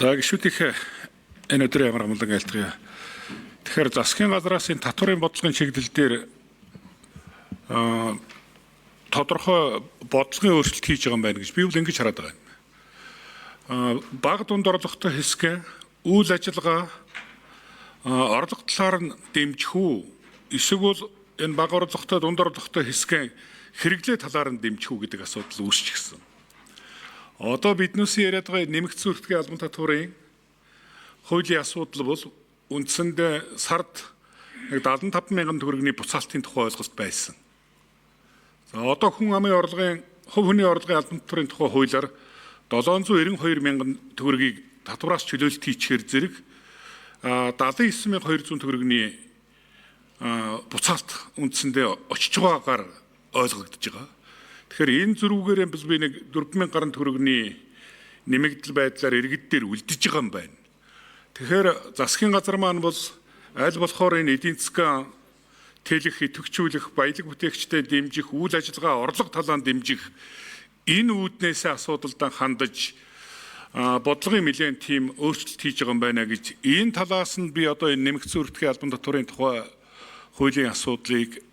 За гişүүдийнх энэ өдрийн ямар амлан айлтгая. Тэгэхээр засгийн газраас энэ татварын бодлогын чиглэл дээр тодорхой бодлогын өөрчлөлт хийж байгаа юм байна гэж би бол ингэж хараад байгаа юм. Бага дунд орлоготой хэсэг үйл ажиллагаа орлого талаар нь дэмжих үү? Эсвэл энэ бага орлоготой дунд орлоготой хэсэг хэрэглээ талаар нь дэмжих үү гэдэг асуудал үүсчихсэн. Одоо биднээс яриад байгаа нэмэгдсэн үртгэхийн албан татварын хуулийн асуудал бол үндсэндээ сард 75 мянган төгрөгийн буцаалтын тухай ойлголт байсан. За одоо хүн амын орлогын хувь хүний орлогын албан татварын тухай хуулиар 792 мянган төгрөгийг татвараас чөлөөлт хийчихээр зэрэг 79200 төгрөгийн буцаалт үндсэндээ очиж байгаагаар ойлгогдож байгаа. Тэгэхээр энэ зөрүүгээр би нэг 4000 гаруй төгрөгийн нэмэгдэл байдлаар иргэд дээр үлдэж байгаа юм байна. Тэгэхээр засгийн газар маань бол аль болохоор энэ эдийн засгийн тэлэх, идэвхжүүлэх, баялаг бүтээгчдэд дэмжих, үйл ажиллагаа орлого талаанд дэмжих энэ үүднээсээ асуудалдаа хандаж бодлогын нэлээд тийм өөрчлөлт хийж байгаа юм байна гэж энэ талаас нь би одоо энэ нэмэгдсэн үртгэхийн албан татварын тухай хуулийн асуудлыг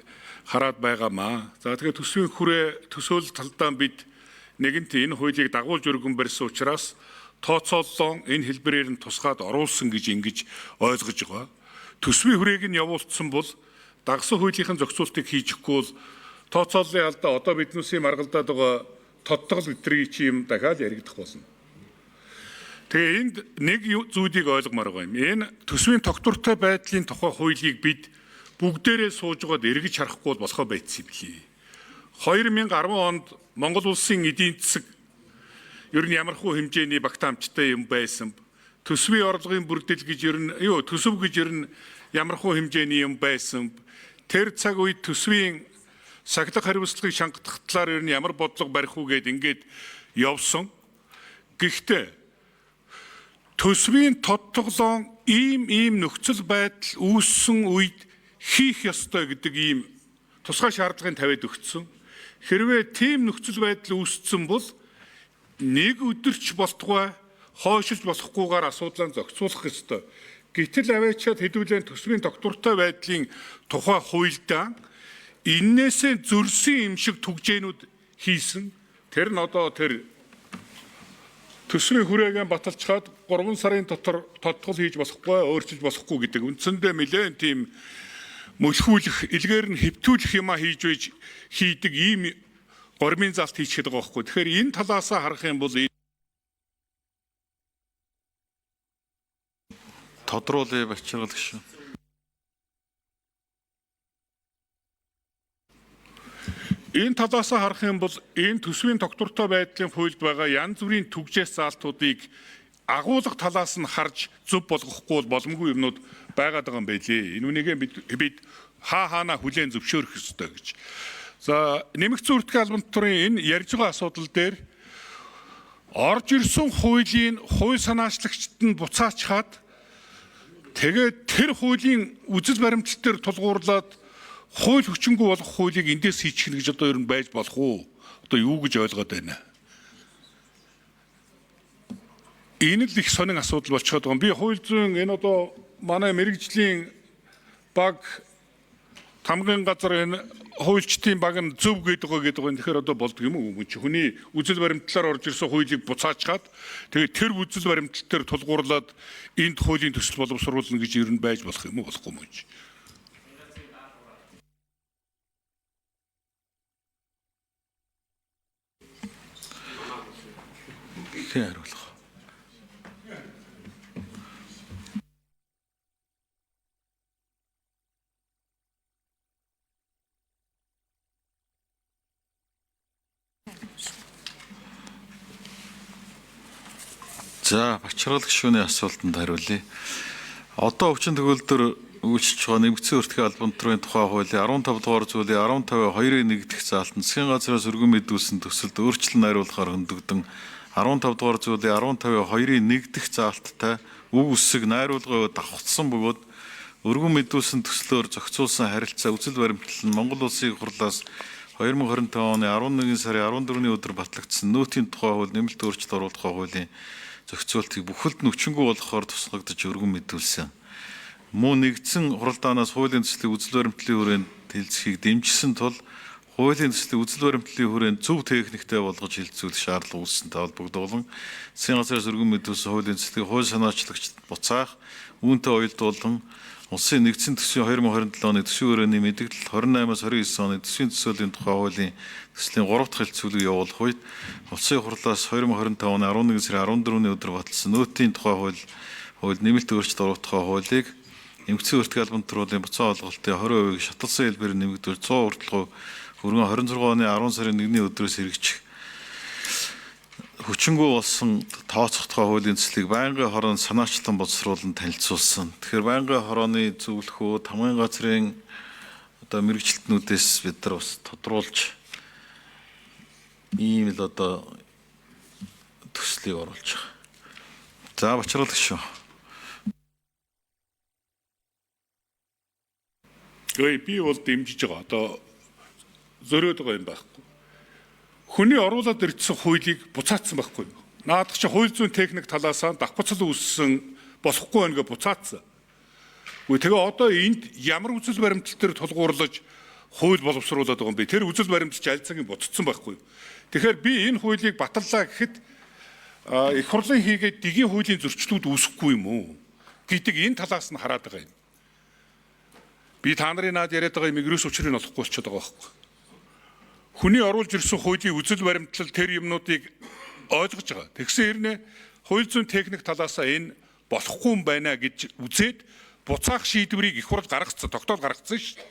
хараад байгаамаа. За тэгэхээр төсвийн хүрээ төсөөлөл талдаа бид нэгэнт энэ хуулийг дагуулж өргөн барьсан учраас тооцооллоо энэ хэлбэрээр нь тусгаад оруулсан гэж ингэж ойлгож байгаа. Төсвийн хүрээг нь явуулсан бол дагсан хуулийн зохицуултыг хийчихгүй бол тооцооллын алдаа одоо биднээсээ маргалдаад байгаа тодтогл өдрийн чи юм дахиад яригдах болно. Тэгээ энд нэг зүйлийг ойлгомоор байгаа юм. Энэ төсвийн тогтвортой байдлын тухай хуулийг бид бүгдээрээ сууж байгаад эргэж харахгүй болохоо байцсан юм билий. 2010 онд Монгол улсын эдийн засаг ер нь ямархуу хэмжээний багтаамжтай юм байсан. Төсвийн орлогын бүрдэл гэж ер нь төсөв гэж ер нь ямархуу хэмжээний юм байсан. Тэр цаг үед төсвийн сахилга хариуцлагыг шангадах талаар ер нь ямар бодлого барих уу гэд ингээд явсан. Гэхдээ төсвийн тодтоглоон ийм нөхцөл байдал үүссэн үед хийх ёстой гэдэг ийм тусгай шаардлагыг тавиад өгсөн. Хэрвээ тийм нөхцөл байдал үүссэн бол нэг өдөрч болтугай хойшилж болохгүйгээр асуудлаа зохицуулах ёстой. Гэтэл аваачаад хэдүүлэн төсвийн тогтвортой байдлын тухай хуульдаа иннээсээ зөрсөн юм шиг түгжээнүүд хийсэн. Тэр нь одоо тэр төсвийн хүрээгээ баталчаад 3 сарын дотор тодтгол хийж болохгүй, өөрчилж болохгүй гэдэг үндсэндээ нэлээд тийм мөлхүүлэх, илгээр нь хэвтүүлэх юма хийж байж хийдэг ийм гормын залт хийчихэд байгаа байхгүй. Тэгэхээр энэ талаасаа харах юм бол тодруулъя бачиргалагч. Энэ талаасаа харах юм бол энэ төсвийн тогтвортой байдлын хуульд байгаа янз бүрийн түгжээс заалтуудыг агуулга талаас нь харж зөв болгохгүй боломгүй юмнууд байгаад байгаа юм байлээ. Энэ үнийгээ бид хаана хүлээн зөвшөөрөх ёстой гэж. За нэмэгдсэн үртгэхийн албан татварын энэ ярьж байгаа асуудал дээр орж ирсэн хуулийн хууль санаачлагчид нь буцаачхаад тэгээд тэр хуулийн үзэл баримтлал дээр тулгуурлаад хууль хүчингүй болох хуулийг эндээс хийчих гэж одоо ер нь байж болох уу? Одоо юу гэж ойлгоод байна? Энэ л их сонин асуудал болчиход байгаа. Би хууль зүйн энэ одоо манай мэрэгжлийн баг тамгын газар энэ хуульчдын баг нь зөв гэдэг байгаа. Тэгэхээр одоо болдго юм уу? Хүний үзэл баримтлалаар орж ирсэн хуулийг буцаачгаад тэгээд тэр үзэл баримтлал дээр тулгуурлаад энд хуулийн төсөл боловсруулна гэж ер нь байж болох юм уу? Болохгүй юм чи. Хариулах. За бачиргалагч шүүний асуултанд хариулъя. Одоо өвчин төгөөлдөр үйлчилж байгаа нэмэгдсэн үртгэхийн албан татварын тухай хуулийн 15 дугаар зүйлийн 15-2-ыг нэгдэх заалтанд засгийн газраас өргөн мэдүүлсэн төсөлд өөрчлөлт найруулахаар хөндөгдөн 15 дугаар зүйлийн 15-2-ыг нэгдэх заалттай үг үсэг найруулгыг давхцсан бөгөөд өргөн мэдүүлсэн төслөөр зохицуулсан харилцаа үзэл баримтлал нь Монгол Улсын хурлаас 2025 оны 11 сарын 14-ний өдөр батлагдсан нөөтийн тухай хууль нэмэлт өөрчлөлт оруулах хуулийн зохицуултыг бүхэлд нь хүчингүй болгохоор тусгагдаж өргөн мэдүүлсэн. Мөн нэгдсэн хуралдаанаас хуулийн төслийн үзэл баримтлалын хүрээнд хэлцэхийг дэмжсэн тул хуулийн төслийн үзэл баримтлалын хүрээнд зөв техниктэй болгож хэлцүүлэх шаардлага үүссэнтэй холбогдуулан засгийн газраас өргөн мэдүүлсэн хуулийн төслийг хууль санаачлагч буцаах, үүнтэй уялдуулан улсын нэгдсэн төсвийн 2027 оны төсвийн хүрээний мэдээлэл 28-аас 29 оны төсвийн төсөөлийн тухай хуулийн төслийн 3 дахь хэлцүүлэг явуулах үед улсын хурлаас 2025 оны 11 сарын 14-ний өдөр баталсан нөөтийн тухай хууль нэмэлт өөрчлөлт оруулах тухай хуулийг эмгцэн өртгөл албан тушаалын буцаа олголтын 20%-ийг шаталсан хэлбэрээр нэмэгдүүлж 100 хүртэлгүй хөргөн 26 оны 10 сарын 1-ний өдрөөс хэрэгжих хүчингүй болсон тооцох тухай хуулийн төслийг байнгын хороонд санаачлан боловсруулан танилцуулсан. Тэгэхээр байнгын хорооны зөвлөхүүд хамгийн газрын одоо мэрэгчлэтнүүдээс бид нар бас тодруулж ийм л одоо төслийг оруулж байгаа. За бочруулах шүү. Би бол дэмжиж байгаа. Одоо зөрөөд байгаа юм байхгүй. Хүний оруулаад ирсэн хуулийг буцаацсан байхгүй юу? Наадах чи хууль зүйн техник талаас нь давхцал үүссэн болохгүй байнгээ буцаацсан. Тэгээ одоо энд ямар үзэл баримтлал төр тулгуурлаж хууль боловсруулад байгаа юм бэ? Тэр үзэл баримтлал аль цагийн буцагдсан байхгүй юу? Тэгэхээр би энэ хуулийг баталлаа гэхэд их хурлын хийгээд дигийн хуулийн зөрчлүүд үүсэхгүй юм уу гэдэг энэ талаас нь хараад байгаа юм. Би та нарын наад яриад байгаа юм ерөөс учрыг олохгүй болчиход байгаа байхгүй. Хүний оруулж ирсэн хуулийн үзэл баримтлал тэр юмнуудыг ойлгож байгаа. Тэгсэн хэрнээ хууль зүйн техник талаасаа энэ болохгүй юм байна гэж үзээд буцаах шийдвэрийг их хурл гаргацсан, тогтоол гаргацсан шүү дээ.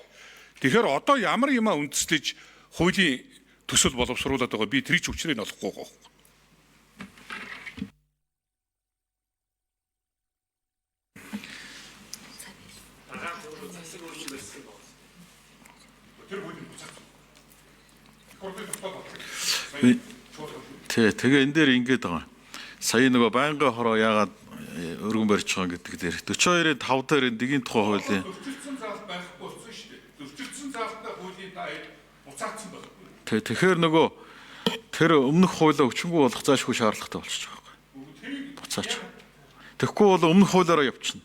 Тэгэхээр одоо ямар юмаа үндэслэж хуулийн төсөл боловсруулад байгаа би тэрийг ч учрыг олохгүй байгаа. Тэгээ энэ дээр ингэж байгаа. Сая нөгөө байнгын хороо яагаад өргөн барьж байгаа гэдэг дээр 42-ийн 5 дээр дигийн тухай хуулийн зөрчилдсөн заалт байхгүй болсон шүү дээ. Зөрчилдсөн заалтаа хуулийн даяар буцаацсан байхгүй. Тэгэхээр нөгөө тэр өмнөх хуулиа хүчингүй болгох заашгүй шаардлагатай болчихж байгаа байхгүй. Буцаач. Тэгэхгүй бол өмнөх хуулиараа явчихна.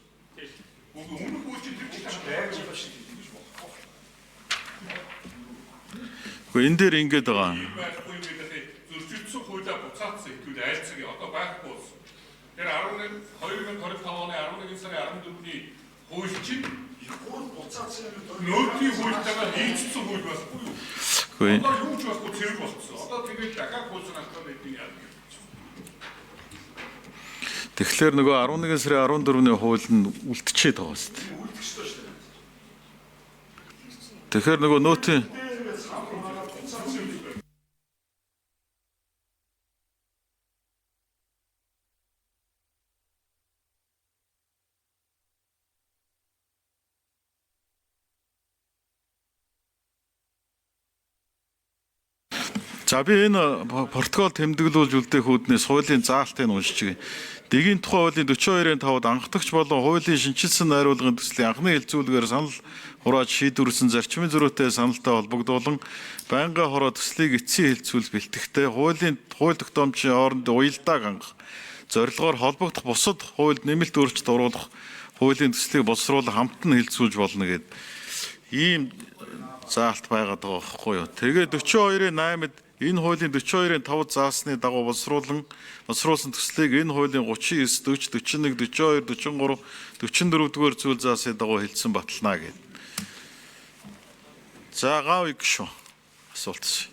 Өмнөх хууль чинь тэр энэ дээр ингэж байгаа. зөрчилдсөн хуулиа буцаацсан хэвүүд айлцаг одоо байхгүй болсон. Тэр 2025 оны 11 сарын 14-ний хууль чинь нөөцийн хуультайгаа нийцсэн хууль байхгүй юу? Одоо юу ч байхгүй зэрэг болчихсон. Одоо тэгээд дахиад хууль санаатаа нэгдийг яах вэ? Тэгэхээр нөгөө 11 сарын 14-ний хууль нь үлдчихэд байгаа шүү дээ. Тэгэхээр нөгөө нөөтийн За би энэ протокол тэмдэглүүлж үлдээх үүднээс хуулийн заалтыг уншиж. Дэгийн тухай хуулийн 42-ийн 5-д анхдагч болон хуулийн шинжилсэн найруулгын төслийн анхны хэлцүүлгээр санал хурааж шийдвэрлсэн зарчмын зөрүүтэй саналтай холбогдуулан байнгын хороо төслийг эцсийн хэлцүүл бэлтгэхдээ хууль тогтоомчийн хоорондын уялдааг хангах зорилгоор холбогдох бусад хуульд нэмэлт өөрчлөлт оруулах хуулийн төслийг боловсруулах хамтан хэлцүүлж болно гэдэг ийм заалт байгаад байгаа байхгүй юу. Тэгээд 42-ийн 8-д энэ хуулийн 42-ийн 5 заасны дагуу боловсруулсан төслийг энэ хуулийн 39, 40, 41, 42, 43, 44-р зүйл заасны дагуу хэлсэн батална гэдэг. За гав их шүү. Асуулт.